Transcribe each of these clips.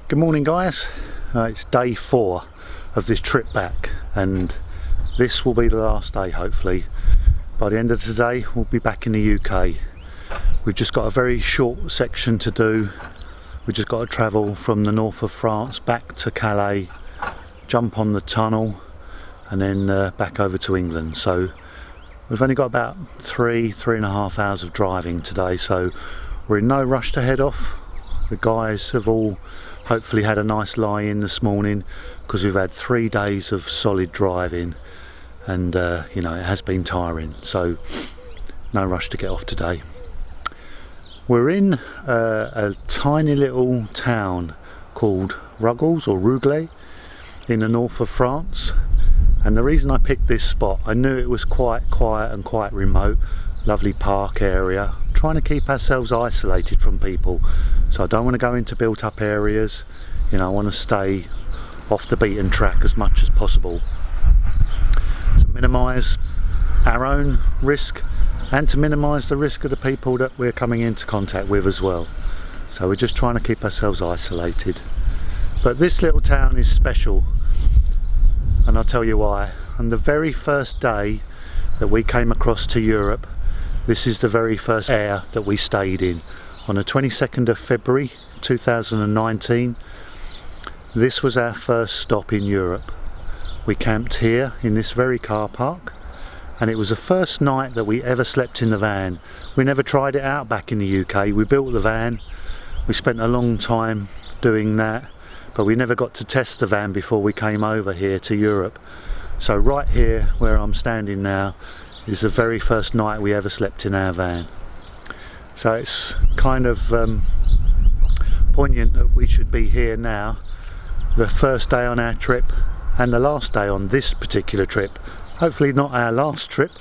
Good morning guys, it's day 4 of this trip back and this will be the last day hopefully. By the end of today we'll be back in the UK. We've just got a very short section to do. We've just got to travel from the north of France back to Calais, jump on the tunnel and then back over to England. So we've only got about 3.5 hours of driving today, so we're in no rush to head off. The guys have all hopefully had a nice lie in this morning because we've had 3 days of solid driving and you know, it has been tiring, so no rush to get off today. We're in a tiny little town called Virgoe in the north of France, and the reason I picked this spot, I knew it was quite quiet and quite remote, lovely park area, trying to keep ourselves isolated from people. So I don't want to go into built up areas, you know, I want to stay off the beaten track as much as possible to minimise our own risk and to minimise the risk of the people that we're coming into contact with as well. So we're just trying to keep ourselves isolated. But this little town is special and I'll tell you why. On the very first day that we came across to Europe, this is the very first air that we stayed in. On the 22nd of February 2019, this was our first stop in Europe. We camped here in this very car park and it was the first night that we ever slept in the van. We never tried it out back in the UK. We built the van, we spent a long time doing that, but we never got to test the van before we came over here to Europe. So right here where I'm standing now is the very first night we ever slept in our van. So it's kind of poignant that we should be here now, the first day on our trip and the last day on this particular trip. Hopefully not our last trip.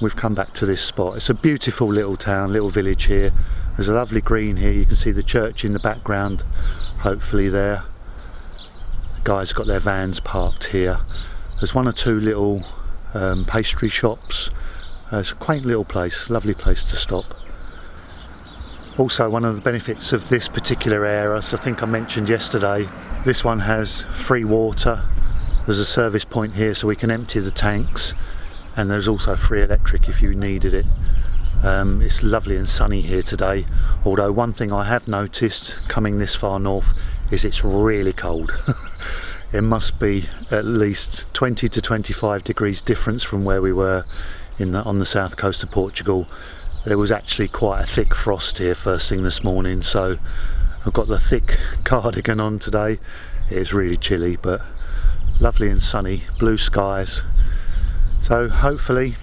We've come back to this spot. It's a beautiful little town, little village here. There's a lovely green here. You can see the church in the background, hopefully there. The guys got their vans parked here. There's 1 or 2 little pastry shops. It's a quaint little place, lovely place to stop. Also, one of the benefits of this particular area, as I think I mentioned yesterday, this one has free water. There's a service point here so we can empty the tanks, and there's also free electric if you needed it. It's lovely and sunny here today, although one thing I have noticed coming this far north is it's really cold. It must be at least 20 to 25 degrees difference from where we were on the south coast of Portugal. There was actually quite a thick frost here first thing this morning, so I've got the thick cardigan on today. It's really chilly, but lovely and sunny, blue skies. So hopefully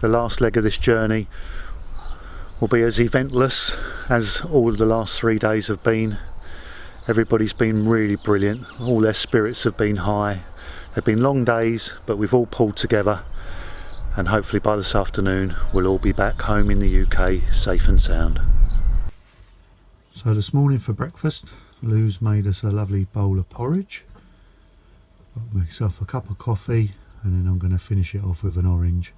the last leg of this journey will be as eventless as all of the last 3 days have been. Everybody's been really brilliant, all their spirits have been high. They've been long days, but we've all pulled together, and hopefully by this afternoon we'll all be back home in the UK safe and sound. So this morning for breakfast, Lou's made us a lovely bowl of porridge. Got myself a cup of coffee and then I'm going to finish it off with an orange.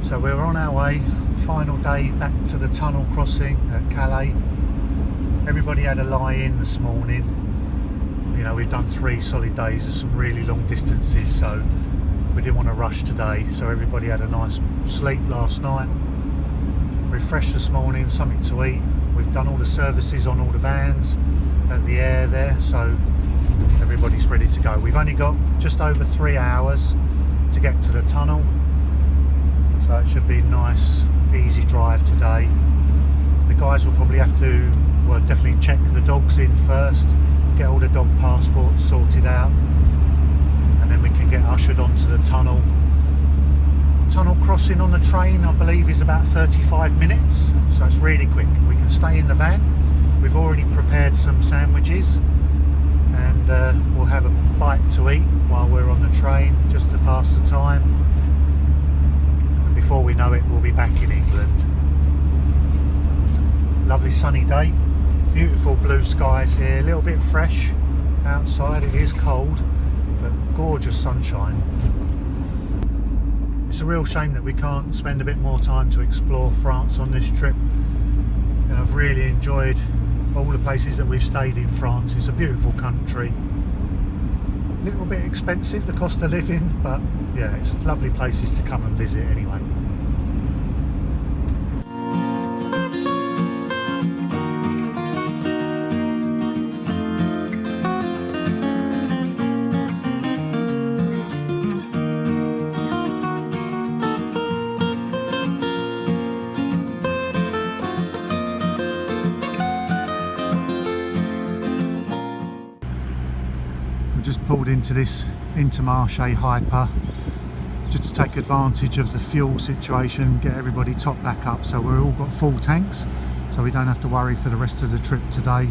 So we're on our way, final day back to the tunnel crossing at Calais. Everybody had a lie in this morning. You know, we've done 3 solid days of some really long distances, so we didn't want to rush today, so everybody had a nice sleep last night, refreshed this morning, something to eat. We've done all the services on all the vans at the air there, so everybody's ready to go. We've only got just over 3 hours to get to the tunnel, so it should be a nice easy drive today. The guys will probably have to, well, definitely check the dogs in first, get all the dog passports sorted out, and then we can get ushered onto the tunnel. Tunnel crossing on the train, I believe, is about 35 minutes, so it's really quick. We can stay in the van. We've already prepared some sandwiches, and we'll have a bite to eat while we're on the train just to pass the time, and before we know it we'll be back in England. Lovely sunny day, beautiful blue skies here, a little bit fresh outside, it is cold but gorgeous sunshine. It's a real shame that we can't spend a bit more time to explore France on this trip, and I've really enjoyed all the places that we've stayed in France. It's a beautiful country, a little bit expensive, the cost of living, but yeah, it's lovely places to come and visit anyway. Just pulled into this Intermarché hyper just to take advantage of the fuel situation, get everybody topped back up so we're all got full tanks, so we don't have to worry for the rest of the trip today.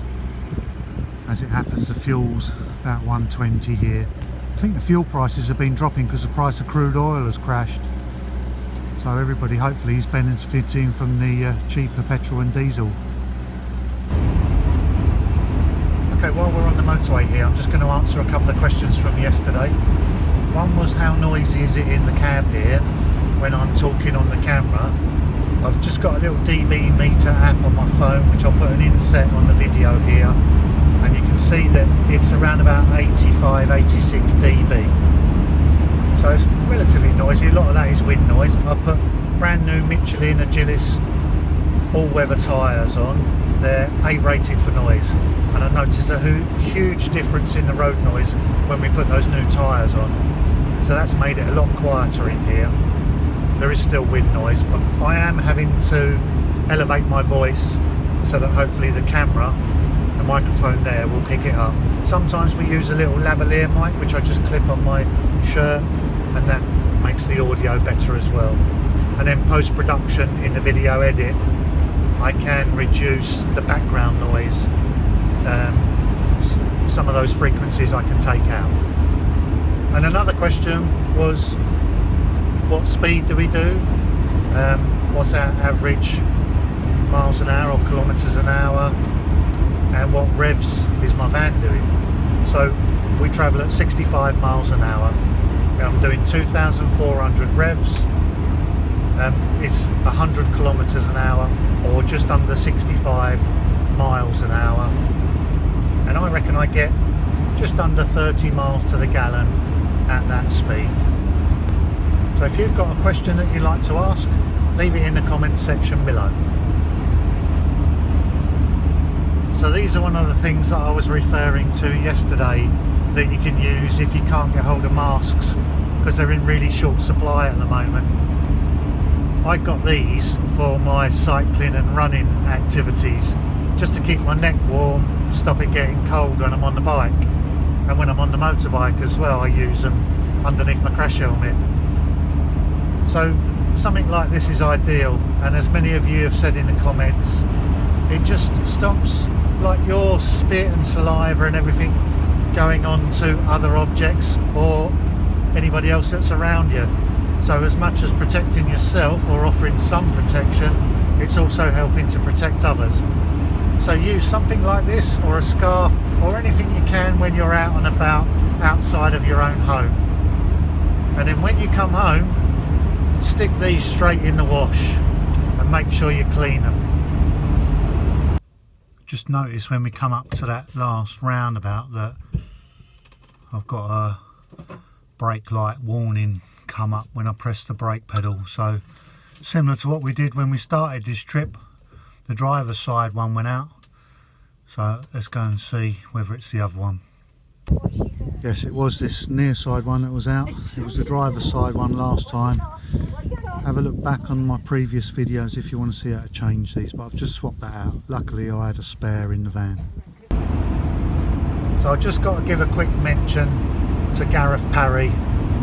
As it happens, the fuel's about 120 here. I think the fuel prices have been dropping because the price of crude oil has crashed, so everybody hopefully is benefiting from the cheaper petrol and diesel. Okay, while we're on the motorway here, I'm just going to answer a couple of questions from yesterday. One was, how noisy is it in the cab here when I'm talking on the camera? I've just got a little dB meter app on my phone, which I'll put an inset on the video here, and you can see that it's around about 85, 86 dB. So it's relatively noisy. A lot of that is wind noise. I've put brand new Michelin Agilis all-weather tyres on. They're A-rated for noise, and I noticed a huge difference in the road noise when we put those new tyres on. So that's made it a lot quieter in here. There is still wind noise, but I am having to elevate my voice so that hopefully the camera, the microphone there, will pick it up. Sometimes we use a little lavalier mic which I just clip on my shirt, and that makes the audio better as well. And then post-production in the video edit, I can reduce the background noise. Some of those frequencies I can take out. And another question was, what speed do we do? What's our average miles an hour or kilometres an hour? And what revs is my van doing? So we travel at 65 miles an hour. I'm doing 2,400 revs. It's 100 kilometres an hour, or just under 65 miles an hour, and I reckon I get just under 30 miles to the gallon at that speed. So if you've got a question that you'd like to ask, leave it in the comment section below. So these are one of the things that I was referring to yesterday that you can use if you can't get hold of masks, because they're in really short supply at the moment. I got these for my cycling and running activities, just to keep my neck warm, stop it getting cold when I'm on the bike, and when I'm on the motorbike as well I use them underneath my crash helmet. So something like this is ideal, and as many of you have said in the comments, it just stops like your spit and saliva and everything going on to other objects or anybody else that's around you. So as much as protecting yourself or offering some protection, it's also helping to protect others. So use something like this, or a scarf, or anything you can when you're out and about outside of your own home. And then when you come home, stick these straight in the wash and make sure you clean them. Just notice when we come up to that last roundabout that I've got a brake light warning come up when I press the brake pedal. So similar to what we did when we started this trip, the driver's side one went out. So let's go and see whether it's the other one. Yes, it was this near side one that was out. It was the driver's side one last time. Have a look back on my previous videos if you want to see how to change these, but I've just swapped that out. Luckily I had a spare in the van. So I just got to give a quick mention to Gareth Parry.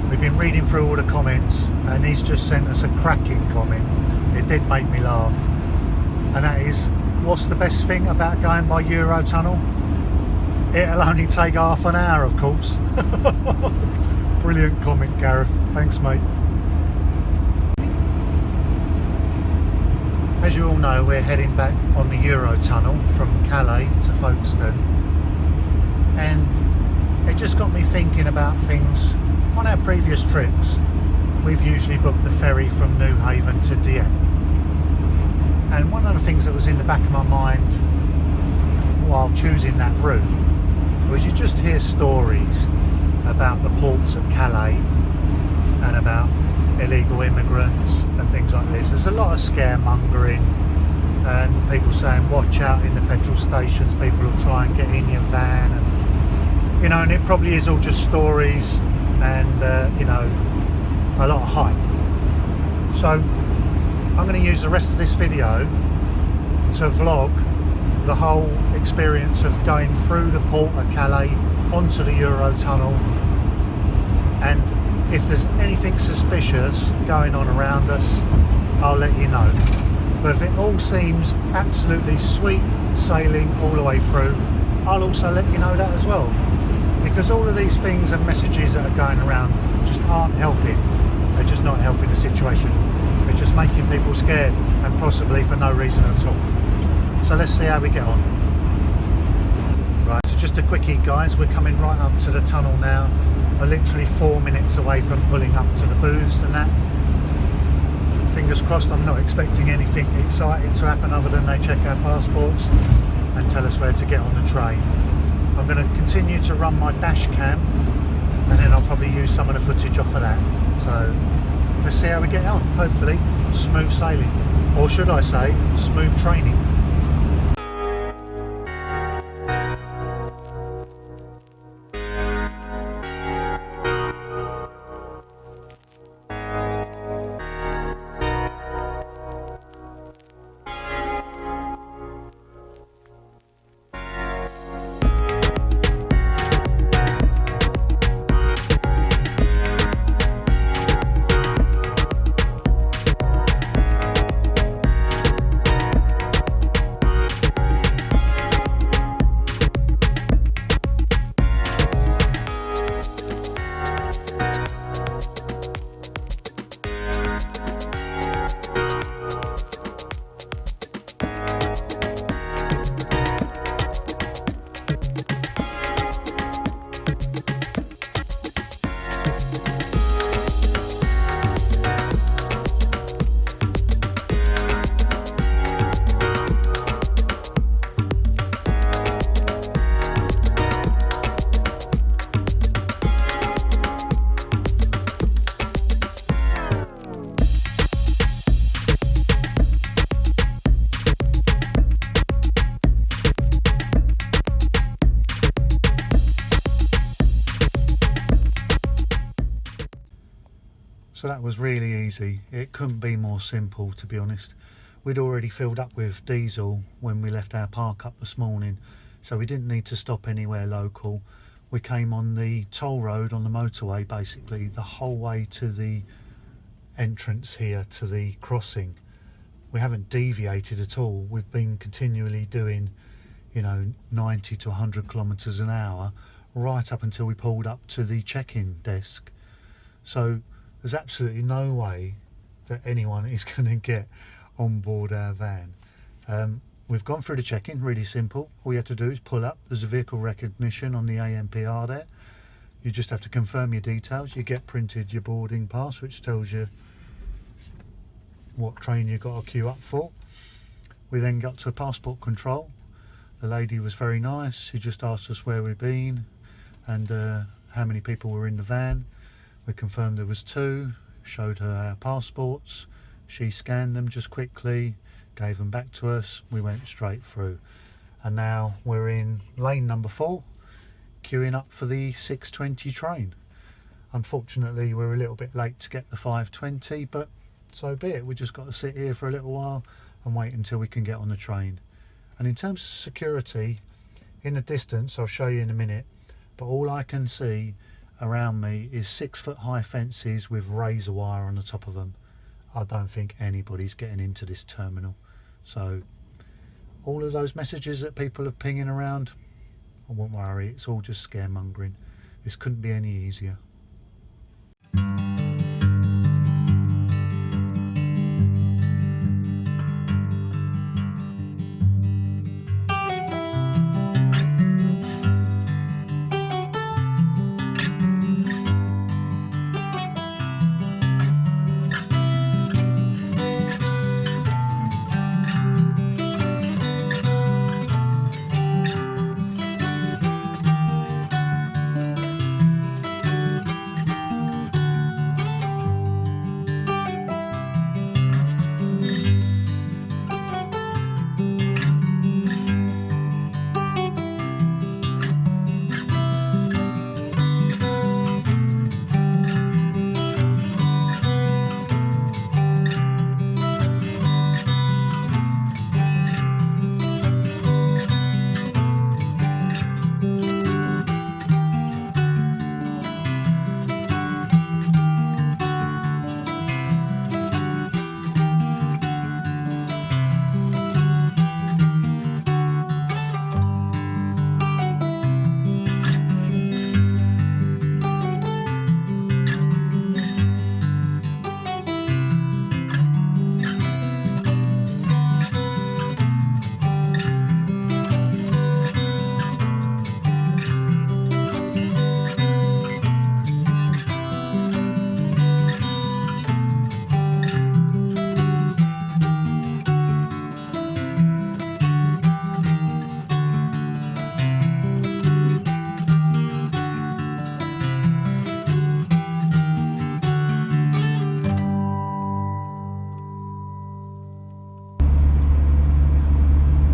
We've been reading through all the comments and he's just sent us a cracking comment. It did make me laugh, and that is, what's the best thing about going by Eurotunnel? It'll only take half an hour, of course. Brilliant comment, Gareth. Thanks, mate. As you all know, we're heading back on the Eurotunnel from Calais to Folkestone, and it just got me thinking about things. On our previous trips, we've usually booked the ferry from Newhaven to Dieppe, and one of the things that was in the back of my mind while choosing that route was you just hear stories about the ports at Calais and about illegal immigrants and things like this. There's a lot of scaremongering and people saying watch out in the petrol stations, people will try and get in your van, and you know, and it probably is all just stories and you know, a lot of hype. So I'm going to use the rest of this video to vlog the whole experience of going through the port of Calais onto the Eurotunnel, and if there's anything suspicious going on around us, I'll let you know. But if it all seems absolutely sweet sailing all the way through, I'll also let you know that as well, because all of these things and messages that are going around just aren't helping. They're just not helping the situation. They're just making people scared, and possibly for no reason at all. So let's see how we get on. Right, so just a quickie guys, we're coming right up to the tunnel now. We're literally 4 minutes away from pulling up to the booths and that. Fingers crossed, I'm not expecting anything exciting to happen other than they check our passports and tell us where to get on the train. I'm going to continue to run my dash cam, and then I'll probably use some of the footage off of that. So let's see how we get on. Hopefully smooth sailing, or should I say smooth training. So that was really easy. It couldn't be more simple, to be honest. We'd already filled up with diesel when we left our park up this morning, so we didn't need to stop anywhere local. We came on the toll road on the motorway basically the whole way to the entrance here to the crossing. We haven't deviated at all. We've been continually doing, you know, 90 to 100 kilometers an hour right up until we pulled up to the check-in desk. So there's absolutely no way that anyone is going to get on board our van. We've gone through the check-in, really simple. All you have to do is pull up. There's a vehicle recognition on the ANPR there. You just have to confirm your details. You get printed your boarding pass, which tells you what train you've got to queue up for. We then got to passport control. The lady was very nice. She just asked us where we've been and how many people were in the van. We confirmed there was 2, showed her our passports, she scanned them just quickly, gave them back to us, we went straight through. And now we're in lane number 4, queuing up for the 6:20 train. Unfortunately we're a little bit late to get the 5:20, but so be it. We just got to sit here for a little while and wait until we can get on the train. And in terms of security, in the distance, I'll show you in a minute, but all I can see around me is 6-foot high fences with razor wire on the top of them. I don't think anybody's getting into this terminal. So all of those messages that people are pinging around, I won't worry, it's all just scaremongering. This couldn't be any easier.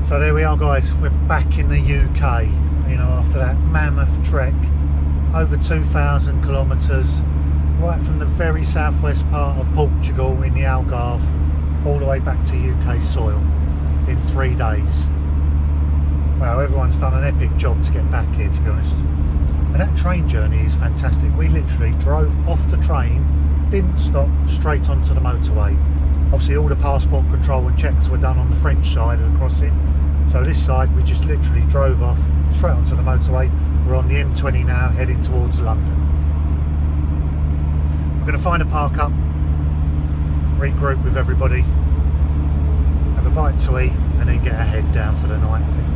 So there we are guys, we're back in the UK, you know, after that mammoth trek, over 2,000 kilometres, right from the very southwest part of Portugal in the Algarve, all the way back to UK soil in 3 days. Well, everyone's done an epic job to get back here, to be honest. And that train journey is fantastic. We literally drove off the train, didn't stop, straight onto the motorway. Obviously all the passport control and checks were done on the French side of the crossing. So this side we just literally drove off straight onto the motorway. We're on the M20 now, heading towards London. We're going to find a park up, regroup with everybody, have a bite to eat and then get our head down for the night, I think.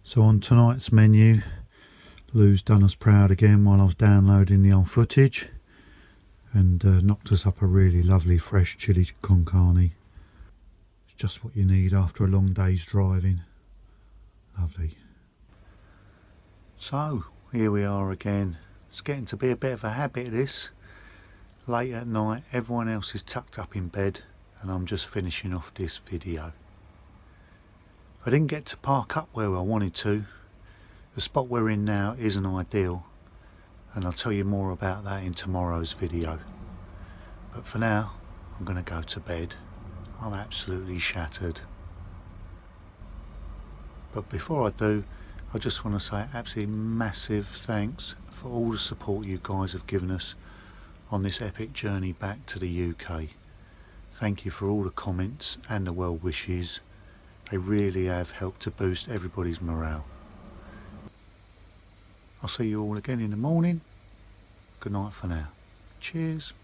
So on tonight's menu, Lou's done us proud again while I was downloading the old footage and knocked us up a really lovely fresh chili con carne. It's just what you need after a long day's driving. Lovely. So here we are again. It's getting to be a bit of a habit, this. Late at night, everyone else is tucked up in bed and I'm just finishing off this video. I didn't get to park up where I wanted to. The spot we're in now isn't ideal, and I'll tell you more about that in tomorrow's video. But for now, I'm going to go to bed. I'm absolutely shattered. But before I do, I just want to say absolutely massive thanks for all the support you guys have given us on this epic journey back to the UK. Thank you for all the comments and the well wishes. They really have helped to boost everybody's morale. I'll see you all again in the morning. Good night for now. Cheers.